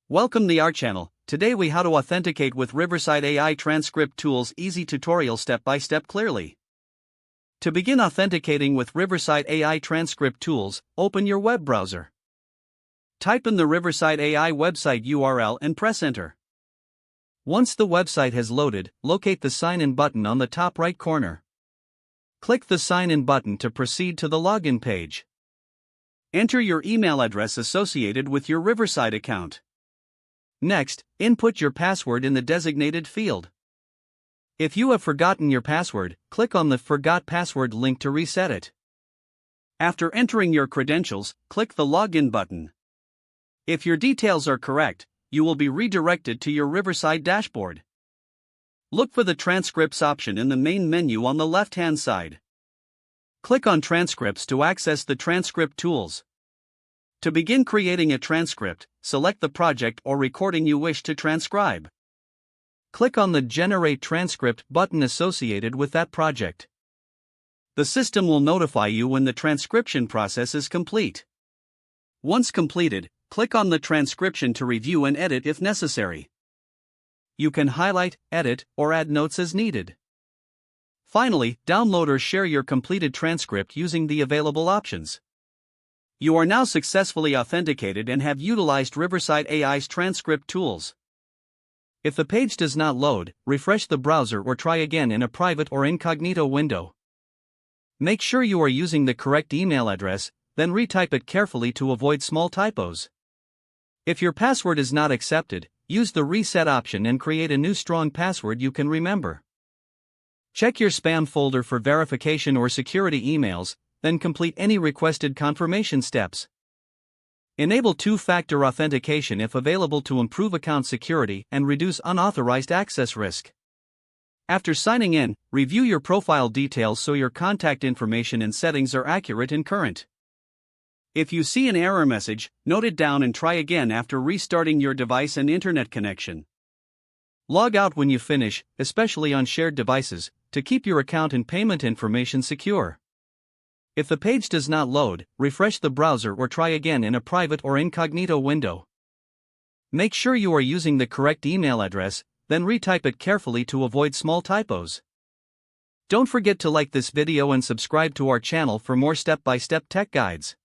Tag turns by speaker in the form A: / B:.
A: Welcome to our channel. Today we how to authenticate with Riverside AI transcript tools. Easy tutorial step by step clearly. To begin authenticating with Riverside AI transcript tools, open your web browser. Type in the Riverside AI website URL and press enter. Once the website has loaded, locate the sign in button on the top right corner. Click the sign in button to proceed to the login page. Enter your email address associated with your Riverside account. Next, input your password in the designated field. If you have forgotten your password, click on the Forgot Password link to reset it. After entering your credentials, click the Login button. If your details are correct, you will be redirected to your Riverside dashboard. Look for the Transcripts option in the main menu on the left-hand side. Click on Transcripts to access the transcript tools. To begin creating a transcript, select the project or recording you wish to transcribe. Click on the Generate Transcript button associated with that project. The system will notify you when the transcription process is complete. Once completed, click on the transcription to review and edit if necessary. You can highlight, edit, or add notes as needed. Finally, download or share your completed transcript using the available options. You are now successfully authenticated and have utilized Riverside AI's transcript tools. If the page does not load, refresh the browser or try again in a private or incognito window. Make sure you are using the correct email address, then retype it carefully to avoid small typos. If your password is not accepted, use the reset option and create a new strong password you can remember. Check your spam folder for verification or security emails, then complete any requested confirmation steps. Enable two-factor authentication if available to improve account security and reduce unauthorized access risk. After signing in, review your profile details so your contact information and settings are accurate and current. If you see an error message, note it down and try again after restarting your device and internet connection. Log out when you finish, especially on shared devices, to keep your account and payment information secure. If the page does not load, refresh the browser or try again in a private or incognito window. Make sure you are using the correct email address, then retype it carefully to avoid small typos. Don't forget to like this video and subscribe to our channel for more step-by-step tech guides.